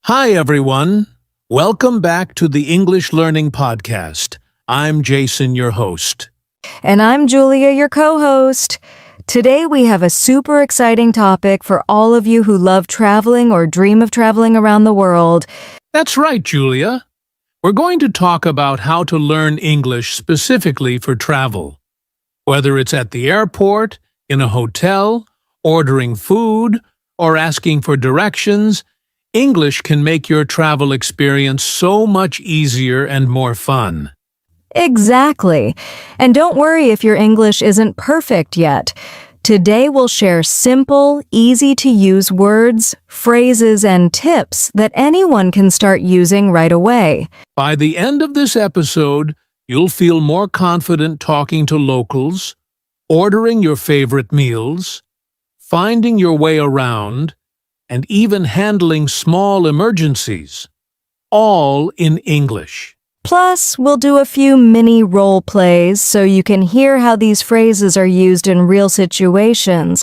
Hi, everyone. Welcome back to the English Learning Podcast. I'm Jason, your host. And I'm Julia, your co-host. Today we have a super exciting topic for all of you who love traveling or dream of traveling around the world. That's right, Julia. We're going to talk about how to learn English specifically for travel. Whether it's at the airport, in a hotel, ordering food, or asking for directions, English can make your travel experience so much easier and more fun. Exactly. And don't worry if your English isn't perfect yet. Today we'll share simple, easy-to-use words, phrases, and tips that anyone can start using right away. By the end of this episode, you'll feel more confident talking to locals, ordering your favorite meals, finding your way around, and even handling small emergencies, all in English. Plus, we'll do a few mini role plays so you can hear how these phrases are used in real situations.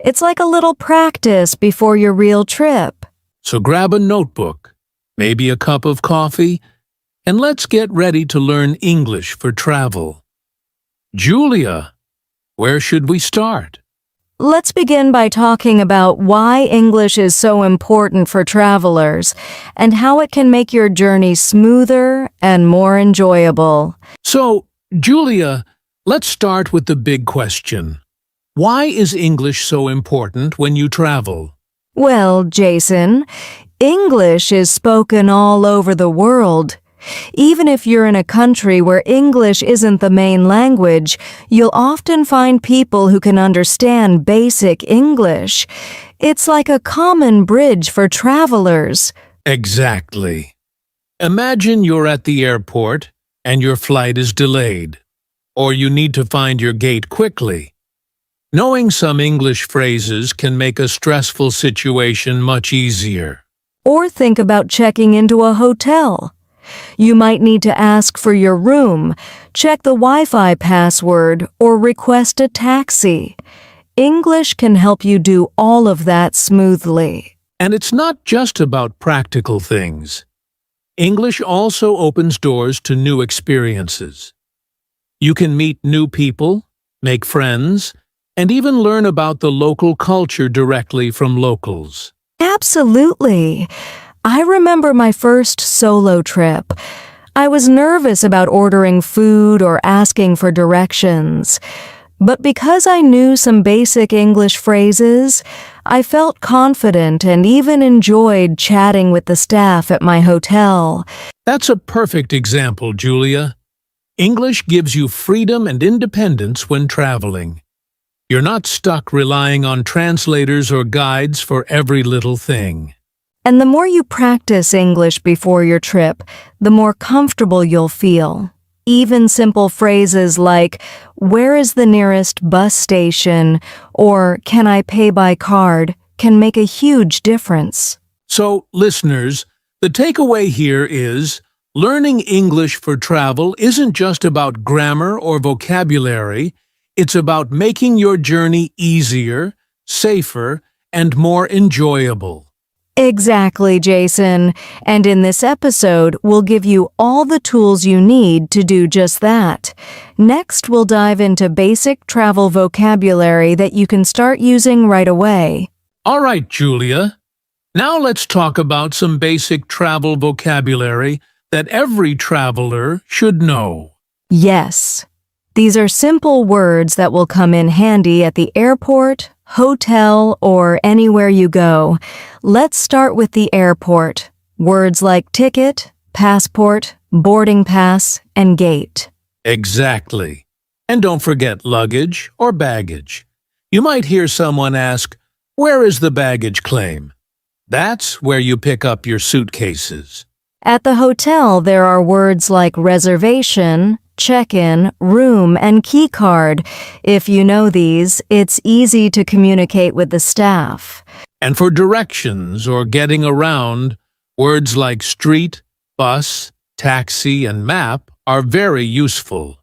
It's like a little practice before your real trip. So grab a notebook, maybe a cup of coffee, and let's get ready to learn English for travel. Julia, where should we start? Let's begin by talking about why English is so important for travelers and how it can make your journey smoother and more enjoyable. So, Julia, let's start with the big question. Why is English so important when you travel? Well, Jason, English is spoken all over the world. Even if you're in a country where English isn't the main language, you'll often find people who can understand basic English. It's like a common bridge for travelers. Exactly. Imagine you're at the airport and your flight is delayed, or you need to find your gate quickly. Knowing some English phrases can make a stressful situation much easier. Or think about checking into a hotel. You might need to ask for your room, check the Wi-Fi password, or request a taxi. English can help you do all of that smoothly. And it's not just about practical things. English also opens doors to new experiences. You can meet new people, make friends, and even learn about the local culture directly from locals. Absolutely. I remember my first solo trip. I was nervous about ordering food or asking for directions. But because I knew some basic English phrases, I felt confident and even enjoyed chatting with the staff at my hotel. That's a perfect example, Julia. English gives you freedom and independence when traveling. You're not stuck relying on translators or guides for every little thing. And the more you practice English before your trip, the more comfortable you'll feel. Even simple phrases like, "Where is the nearest bus station?" or "Can I pay by card?" can make a huge difference. So, listeners, the takeaway here is learning English for travel isn't just about grammar or vocabulary, it's about making your journey easier, safer, and more enjoyable. Exactly, Jason. And in this episode, we'll give you all the tools you need to do just that. Next, we'll dive into basic travel vocabulary that you can start using right away. All right, Julia. Now let's talk about some basic travel vocabulary that every traveler should know. Yes. These are simple words that will come in handy at the airport, hotel, or anywhere you go. Let's start with the airport. Words like ticket, passport, boarding pass, and gate. Exactly. And don't forget luggage or baggage. You might hear someone ask, "Where is the baggage claim?" That's where you pick up your suitcases. At the hotel, there are words like reservation, check-in, room, and key card. If you know these, it's easy to communicate with the staff. And for directions or getting around, words like street, bus, taxi, and map are very useful.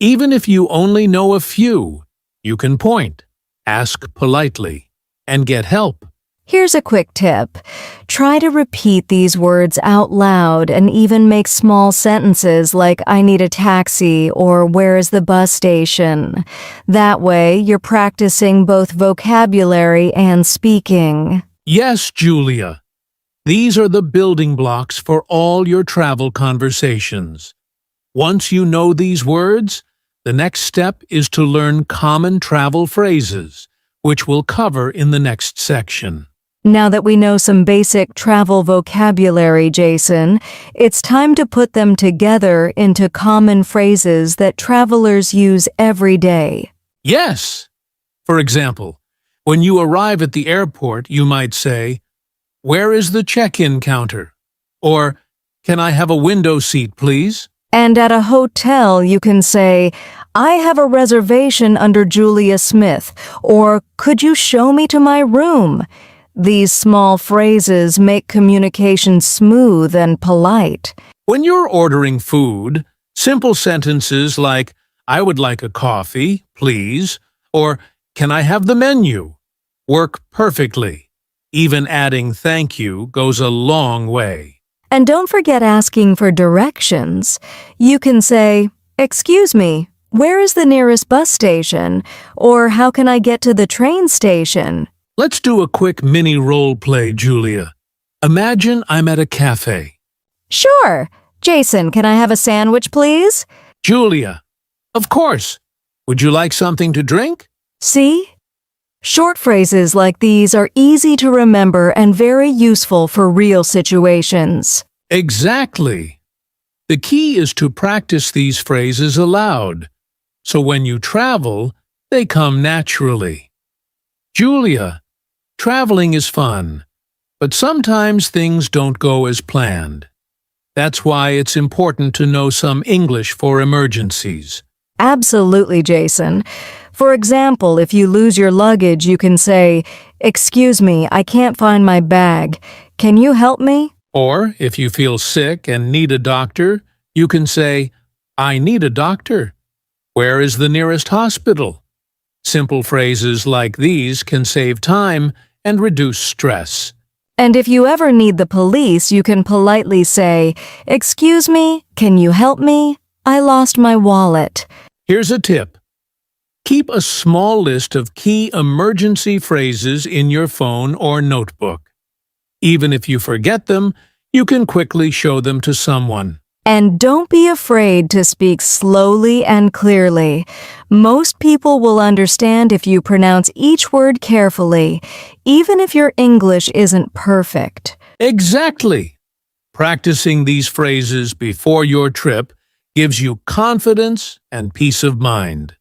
Even if you only know a few, you can point, ask politely, and get help. Here's a quick tip. Try to repeat these words out loud and even make small sentences like I need a taxi or where is the bus station. That way, you're practicing both vocabulary and speaking. Yes, Julia. These are the building blocks for all your travel conversations. Once you know these words, the next step is to learn common travel phrases, which we'll cover in the next section. Now that we know some basic travel vocabulary, Jason, it's time to put them together into common phrases that travelers use every day. Yes! For example, when you arrive at the airport, you might say, "Where is the check-in counter?" Or, "Can I have a window seat, please?" And at a hotel, you can say, I have a reservation under Julia Smith, or could you show me to my room? These small phrases make communication smooth and polite. When you're ordering food, simple sentences like, "I would like a coffee, please," or "Can I have the menu?" work perfectly. Even adding "thank you" goes a long way. And don't forget asking for directions. You can say, excuse me, where is the nearest bus station? Or how can I get to the train station? Let's do a quick mini role play, Julia. Imagine I'm at a cafe. Sure. Jason, can I have a sandwich, please? Julia, of course. Would you like something to drink? See? Short phrases like these are easy to remember and very useful for real situations. Exactly. The key is to practice these phrases aloud, so when you travel, they come naturally. Julia, traveling is fun, but sometimes things don't go as planned. That's why it's important to know some English for emergencies. Absolutely, Jason. For example, if you lose your luggage, you can say, excuse me, I can't find my bag. Can you help me? Or, if you feel sick and need a doctor, you can say, I need a doctor. Where is the nearest hospital? Simple phrases like these can save time and reduce stress. And if you ever need the police, you can politely say, excuse me, can you help me? I lost my wallet. Here's a tip. Keep a small list of key emergency phrases in your phone or notebook. Even if you forget them, you can quickly show them to someone. And don't be afraid to speak slowly and clearly. Most people will understand if you pronounce each word carefully, even if your English isn't perfect. Exactly. Practicing these phrases before your trip gives you confidence and peace of mind.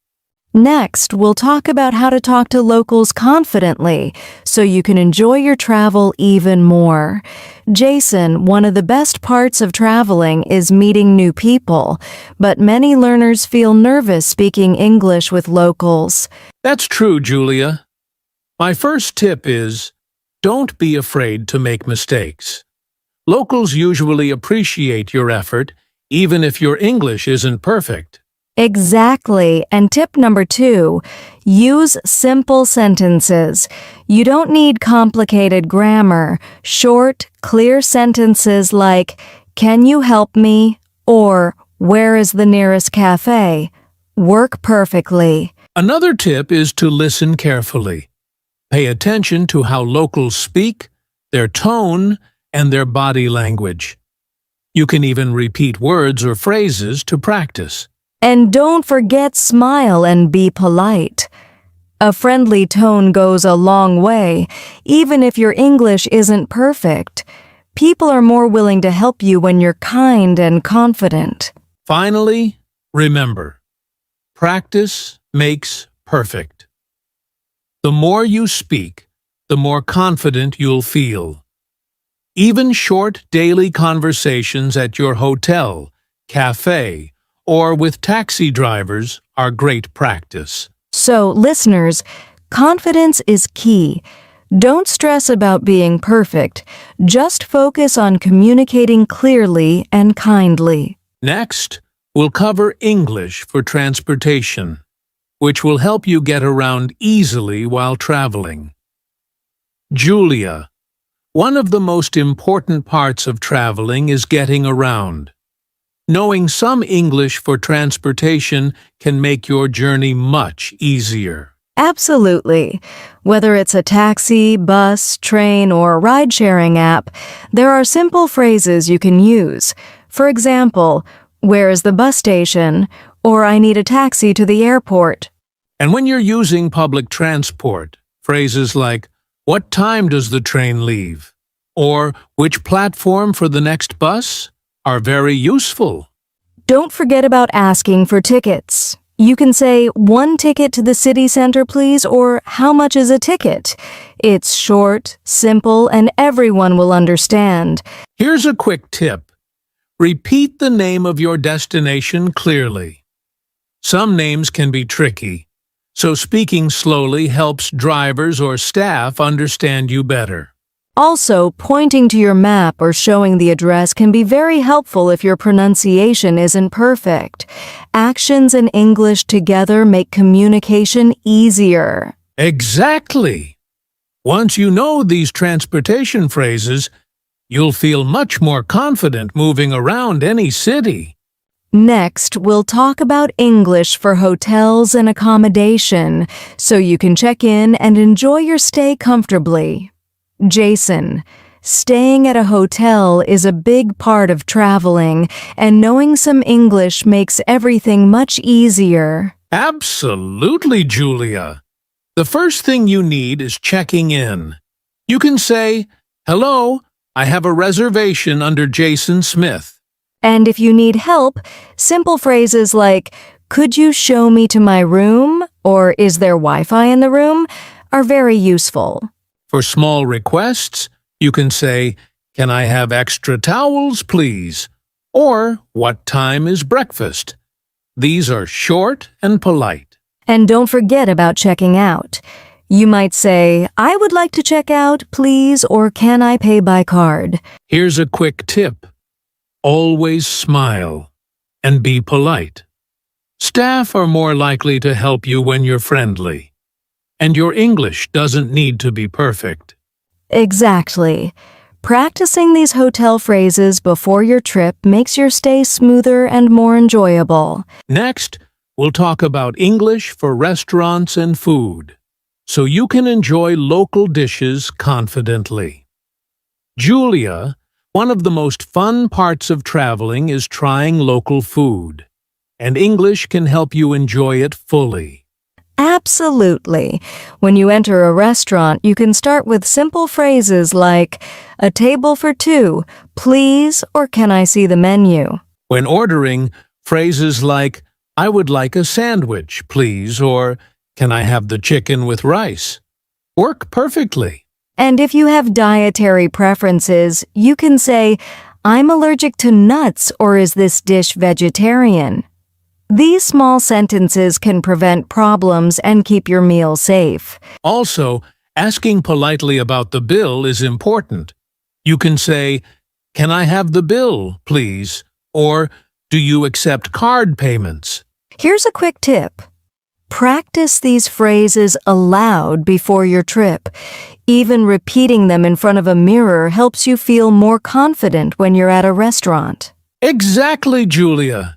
Next, we'll talk about how to talk to locals confidently so you can enjoy your travel even more. Jason, one of the best parts of traveling is meeting new people, but many learners feel nervous speaking English with locals. That's true, Julia. My first tip is, don't be afraid to make mistakes. Locals usually appreciate your effort, even if your English isn't perfect. Exactly. And tip number 2, use simple sentences. You don't need complicated grammar. Short, clear sentences like, can you help me? Or, where is the nearest cafe? Work perfectly. Another tip is to listen carefully. Pay attention to how locals speak, their tone, and their body language. You can even repeat words or phrases to practice. And don't forget smile and be polite. A friendly tone goes a long way, even if your English isn't perfect. People are more willing to help you when you're kind and confident. Finally, remember, practice makes perfect. The more you speak, the more confident you'll feel. Even short daily conversations at your hotel, cafe, or with taxi drivers are great practice. So, listeners, confidence is key. Don't stress about being perfect. Just focus on communicating clearly and kindly. Next, we'll cover English for transportation, which will help you get around easily while traveling. Julia, one of the most important parts of traveling is getting around. Knowing some English for transportation can make your journey much easier. Absolutely. Whether it's a taxi, bus, train, or ride-sharing app, there are simple phrases you can use. For example, "Where is the bus station?" or "I need a taxi to the airport." And when you're using public transport, phrases like, "What time does the train leave?" or "Which platform for the next bus?" are very useful. Don't forget about asking for tickets. You can say, "One ticket to the city center, please," or "How much is a ticket?" It's short, simple, and everyone will understand. Here's a quick tip. Repeat the name of your destination clearly. Some names can be tricky, so speaking slowly helps drivers or staff understand you better. Also, pointing to your map or showing the address can be very helpful if your pronunciation isn't perfect. Actions and English together make communication easier. Exactly. Once you know these transportation phrases, you'll feel much more confident moving around any city. Next, we'll talk about English for hotels and accommodation, so you can check in and enjoy your stay comfortably. Jason, staying at a hotel is a big part of traveling, and knowing some English makes everything much easier. Absolutely, Julia. The first thing you need is checking in. You can say, "Hello, I have a reservation under Jason Smith." And if you need help, simple phrases like, "Could you show me to my room?" or "Is there Wi-Fi in the room?" are very useful. For small requests, you can say, "Can I have extra towels, please?" or "What time is breakfast?" These are short and polite. And don't forget about checking out. You might say, "I would like to check out, please," or "Can I pay by card?" Here's a quick tip. Always smile and be polite. Staff are more likely to help you when you're friendly. And your English doesn't need to be perfect. Exactly. Practicing these hotel phrases before your trip makes your stay smoother and more enjoyable. Next, we'll talk about English for restaurants and food, so you can enjoy local dishes confidently. Julia, one of the most fun parts of traveling is trying local food, and English can help you enjoy it fully. Absolutely. When you enter a restaurant, you can start with simple phrases like, "A table for two, please," or "Can I see the menu?" When ordering, phrases like, "I would like a sandwich, please," or "Can I have the chicken with rice?" work perfectly. And if you have dietary preferences, you can say, "I'm allergic to nuts," or "Is this dish vegetarian?" These small sentences can prevent problems and keep your meal safe. Also, asking politely about the bill is important. You can say, "Can I have the bill, please?" or "Do you accept card payments?" Here's a quick tip. Practice these phrases aloud before your trip. Even repeating them in front of a mirror helps you feel more confident when you're at a restaurant. Exactly, Julia.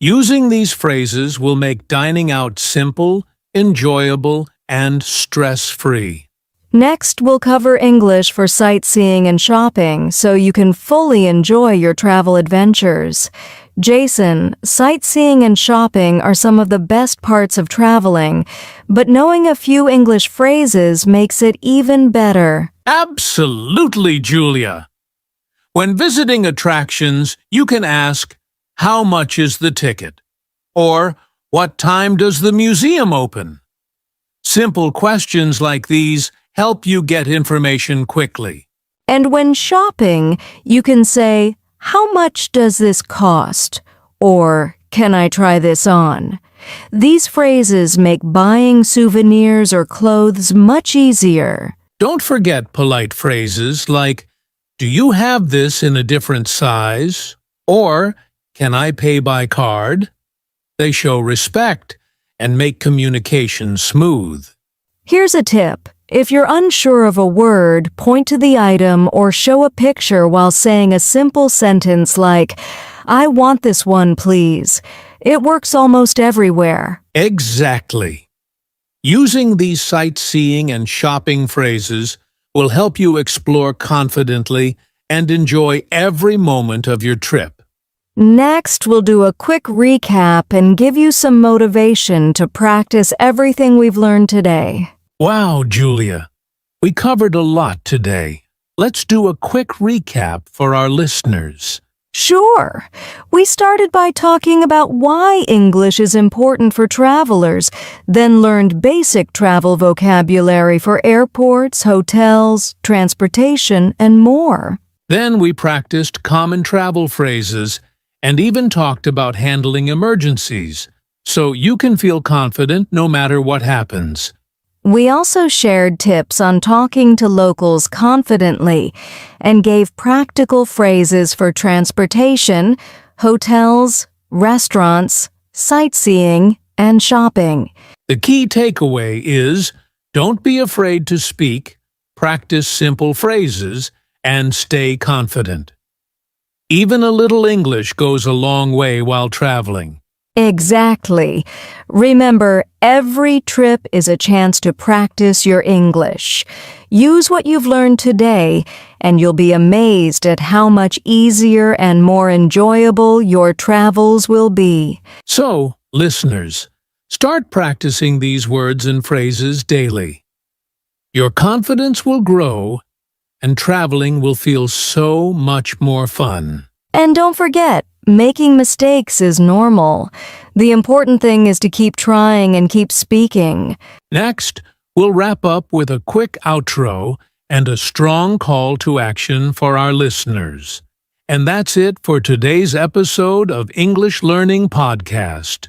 Using these phrases will make dining out simple, enjoyable, and stress-free. Next, we'll cover English for sightseeing and shopping so you can fully enjoy your travel adventures. Jason, sightseeing and shopping are some of the best parts of traveling, but knowing a few English phrases makes it even better. Absolutely, Julia. When visiting attractions, you can ask, "How much is the ticket?" or "What time does the museum open?" Simple questions like these help you get information quickly. And when shopping, you can say, "How much does this cost?" or "Can I try this on?" These phrases make buying souvenirs or clothes much easier. Don't forget polite phrases like, "Do you have this in a different size?" or "Can I pay by card?" They show respect and make communication smooth. Here's a tip. If you're unsure of a word, point to the item or show a picture while saying a simple sentence like, "I want this one, please." It works almost everywhere. Exactly. Using these sightseeing and shopping phrases will help you explore confidently and enjoy every moment of your trip. Next, we'll do a quick recap and give you some motivation to practice everything we've learned today. Wow, Julia. We covered a lot today. Let's do a quick recap for our listeners. Sure. We started by talking about why English is important for travelers, then learned basic travel vocabulary for airports, hotels, transportation, and more. Then we practiced common travel phrases and even talked about handling emergencies, so you can feel confident no matter what happens. We also shared tips on talking to locals confidently and gave practical phrases for transportation, hotels, restaurants, sightseeing, and shopping. The key takeaway is, don't be afraid to speak, practice simple phrases, and stay confident. Even a little English goes a long way while traveling. Exactly. Remember, every trip is a chance to practice your English. Use what you've learned today, and you'll be amazed at how much easier and more enjoyable your travels will be. So, listeners, start practicing these words and phrases daily. Your confidence will grow, and traveling will feel so much more fun. And don't forget, making mistakes is normal. The important thing is to keep trying and keep speaking. Next, we'll wrap up with a quick outro and a strong call to action for our listeners. And that's it for today's episode of English Learning Podcast.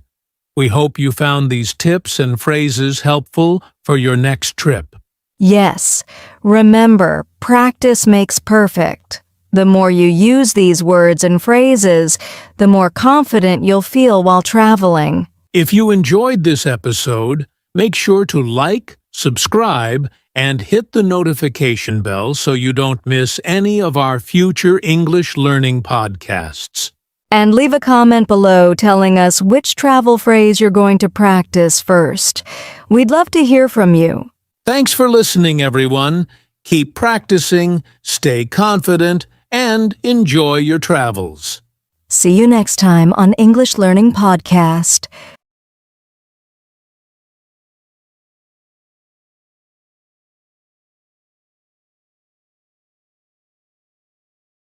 We hope you found these tips and phrases helpful for your next trip. Yes, remember, practice makes perfect. The more you use these words and phrases, the more confident you'll feel while traveling. If you enjoyed this episode, make sure to like, subscribe, and hit the notification bell so you don't miss any of our future English learning podcasts. And leave a comment below telling us which travel phrase you're going to practice first. We'd love to hear from you. Thanks for listening, everyone. Keep practicing, stay confident, and enjoy your travels. See you next time on English Learning Podcast.